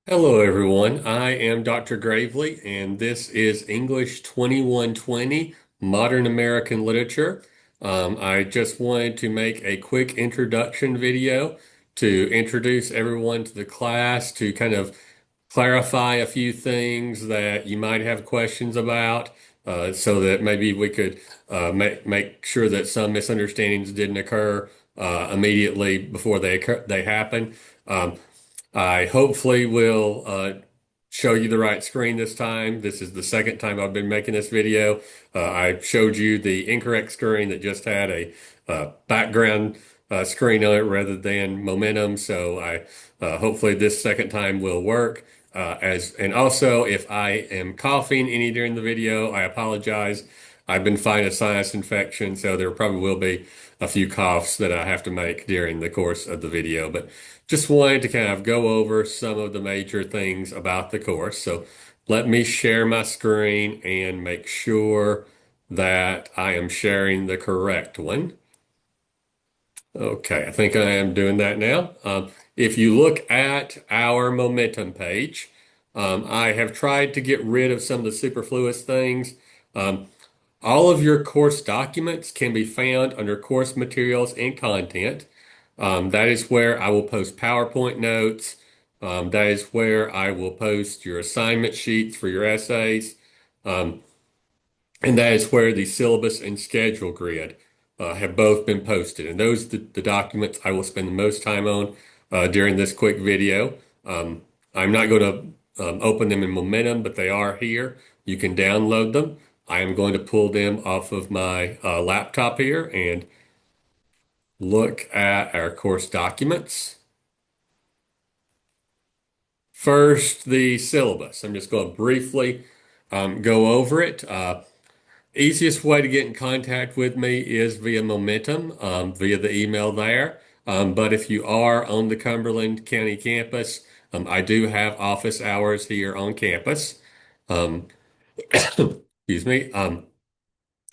Hello, everyone. I am Dr. Gravely, and this is English 2120 Modern American Literature. I just wanted to make a quick introduction video to introduce everyone to the class, to kind of clarify a few things that you might have questions about, so that maybe we could make sure that some misunderstandings didn't occur immediately before they happen. I hopefully will show you the right screen this time. This is the second time I've been making this video. I showed you the incorrect screen that just had a background screen on it rather than momentum. So I hopefully this second time will work. And also, if I am coughing any during the video, I apologize. I've been fighting a sinus infection, so there probably will be a few coughs that I have to make during the course of the video. But just wanted to kind of go over some of the major things about the course. So let me share my screen and make sure that I am sharing the correct one. Okay, I think I am doing that now. If you look at our momentum page, I have tried to get rid of some of the superfluous things. Um, all of your course documents can be found under course materials and content. That is where I will post PowerPoint notes. That is where I will post your assignment sheets for your essays. Um, and that is where the syllabus and schedule grid have both been posted. And those are the documents I will spend the most time on during this quick video. I'm not going to open them in Momentum, but they are here. You can download them. I am going to pull them off of my laptop here and look at our course documents. First, the syllabus. I'm just going to briefly go over it. Easiest way to get in contact with me is via Momentum, via the email there. But if you are on the Cumberland County campus, I do have office hours here on campus. Um, excuse me.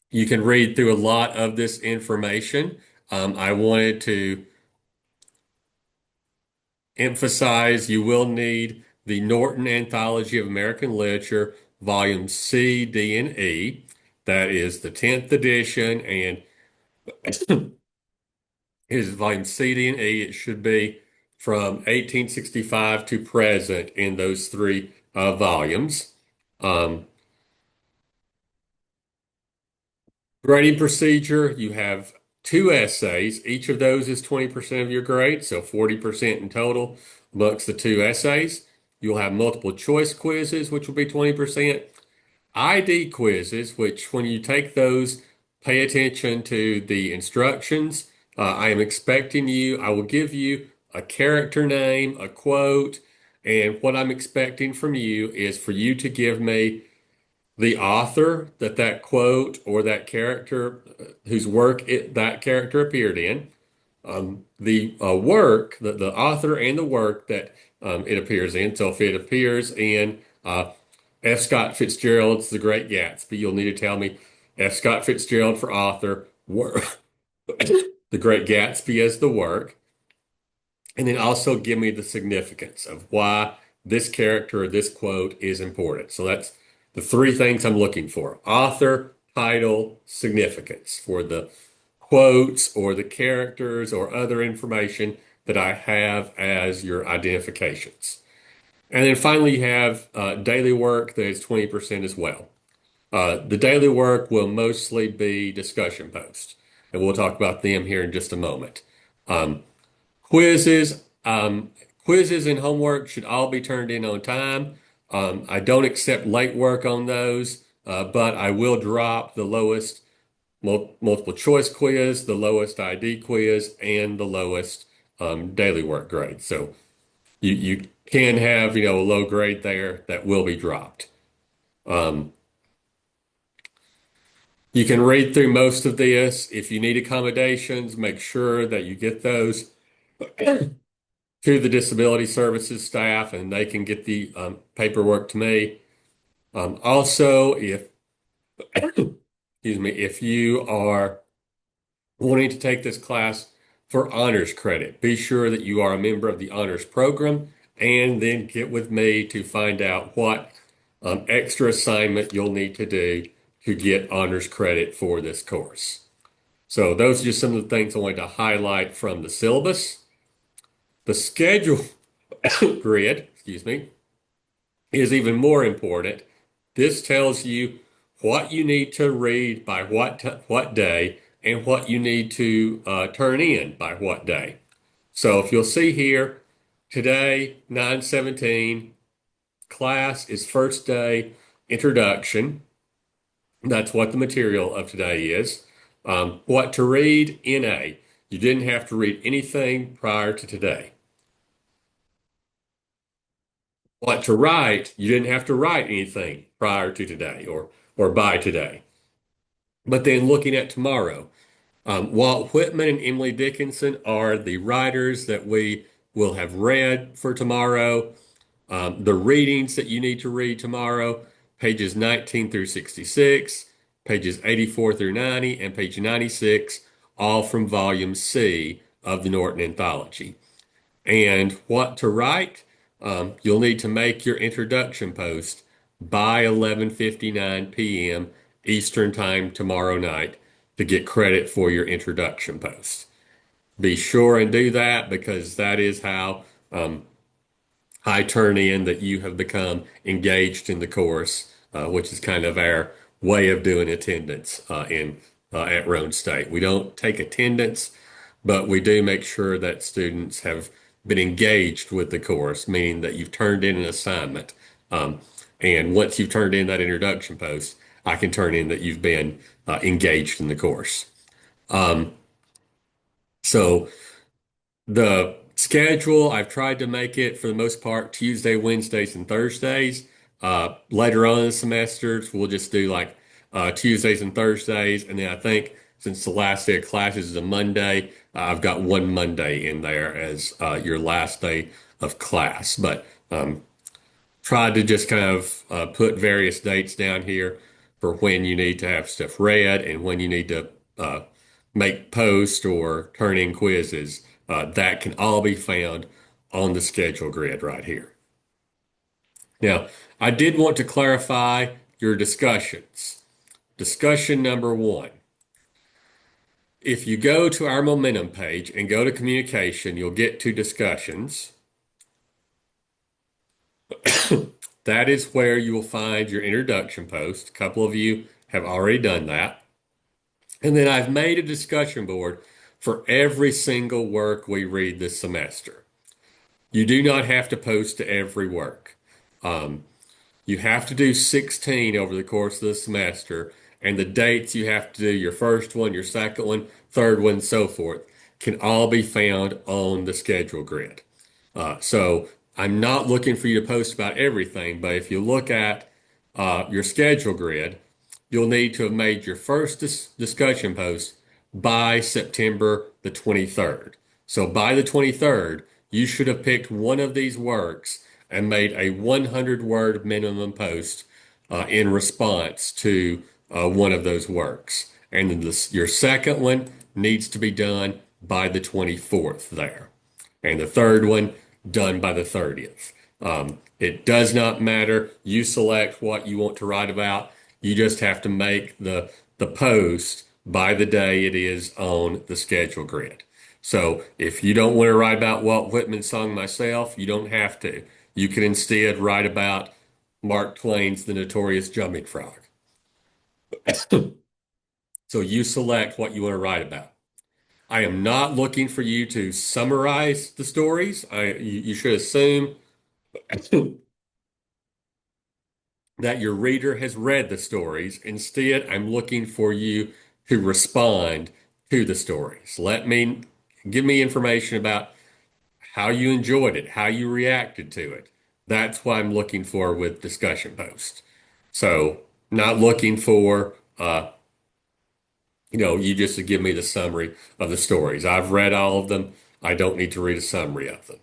You can read through a lot of this information. I wanted to emphasize you will need the Norton Anthology of American Literature, volumes C, D, and E. That is the 10th edition, and is volume C, D, and E. It should be from 1865 to present in those three volumes. Um, Grading procedure, you have two essays. Each of those is 20% of your grade, so 40% in total amongst the two essays. You'll have multiple choice quizzes, which will be 20%. ID quizzes, which when you take those, pay attention to the instructions. I am expecting you, I will give you a character name, a quote, and what I'm expecting from you is for you to give me the author that quote or that character whose work that character appeared in, the work, the author and the work that it appears in. So if it appears in F. Scott Fitzgerald's The Great Gatsby, you'll need to tell me F. Scott Fitzgerald for author, work, The Great Gatsby as the work, and then also give me the significance of why this character or this quote is important. So that's the three things I'm looking for: author, title, significance for the quotes or the characters or other information that I have as your identifications. And then finally, you have daily work that is 20% as well. The daily work will mostly be discussion posts, and we'll talk about them here in just a moment. Um, Quizzes, quizzes and homework should all be turned in on time. I don't accept late work on those, but I will drop the lowest multiple choice quiz, the lowest ID quiz, and the lowest daily work grade. So you can have, a low grade there that will be dropped. Um, you can read through most of this. If you need accommodations, make sure that you get those to the disability services staff and they can get the paperwork to me. Also, if excuse me, if you are wanting to take this class for honors credit, be sure that you are a member of the honors program. and then get with me to find out what extra assignment you'll need to do to get honors credit for this course. So those are just some of the things I wanted to highlight from the syllabus. The schedule grid, excuse me, is even more important. This tells you what you need to read by what day and what you need to turn in by what day. So if you'll see here, today, 9/17, class is first day introduction. That's what the material of today is. What to read, NA. You didn't have to read anything prior to today. What to write, you didn't have to write anything prior to today or by today. But then looking at tomorrow, Walt Whitman and Emily Dickinson are the writers that we will have read for tomorrow. The readings that you need to read tomorrow, pages 19 through 66, pages 84 through 90, and page 96, all from volume C of the Norton Anthology. And what to write, you'll need to make your introduction post by 11:59 p.m. Eastern Time tomorrow night to get credit for your introduction post. Be sure and do that because that is how I turn in that you have become engaged in the course, which is kind of our way of doing attendance in at Roane State. We don't take attendance, but we do make sure that students have been engaged with the course, meaning that you've turned in an assignment. And once you've turned in that introduction post, I can turn in that you've been engaged in the course. So the schedule, I've tried to make it for the most part Tuesday, Wednesdays, and Thursdays. Later on in the semesters, we'll just do like Tuesdays and Thursdays. And then I think since the last day of classes is a Monday, I've got one Monday in there as your last day of class. But tried to just kind of put various dates down here for when you need to have stuff read and when you need to make posts or turn in quizzes. That can all be found on the schedule grid right here. Now, I did want to clarify your discussions. Discussion number one. If you go to our momentum page and go to communication, you'll get to discussions. That is where you will find your introduction post. A couple of you have already done that. And then I've made a discussion board for every single work we read this semester. You do not have to post to every work. You have to do 16 over the course of the semester, and the dates you have to do your first one, your second one, third one, so forth, can all be found on the schedule grid. So I'm not looking for you to post about everything, but if you look at your schedule grid, you'll need to have made your first discussion post by September the 23rd. So by the 23rd, you should have picked one of these works and made a 100-word minimum post in response to one of those works. And then your second one needs to be done by the 24th there. And the third one done by the 30th. It does not matter. You select what you want to write about. You just have to make the post by the day it is on the schedule grid. So if you don't want to write about Walt Whitman's song Myself, you don't have to. You can instead write about Mark Twain's The Notorious Jumping Frog. So you select what you want to write about. I am not looking for you to summarize the stories. You should assume that your reader has read the stories. Instead, I'm looking for you to respond to the stories. Give me information about how you enjoyed it, how you reacted to it. That's what I'm looking for with discussion posts. So, not looking for you just to give me the summary of the stories. I've read all of them. I don't need to read a summary of them.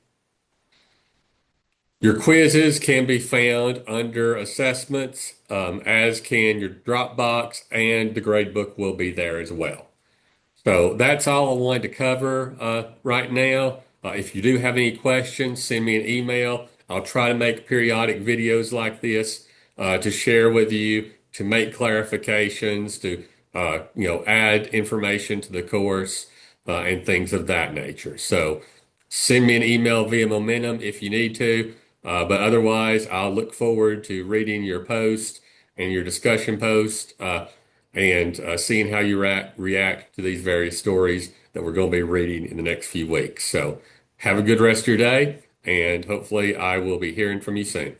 Your quizzes can be found under assessments, as can your Dropbox, and the gradebook will be there as well. So that's all I wanted to cover right now. If you do have any questions, send me an email. I'll try to make periodic videos like this to share with you, to make clarifications, to add information to the course and things of that nature. So send me an email via Momentum if you need to. But otherwise, I'll look forward to reading your post and your discussion post and seeing how you react to these various stories that we're going to be reading in the next few weeks. So have a good rest of your day, and hopefully I will be hearing from you soon.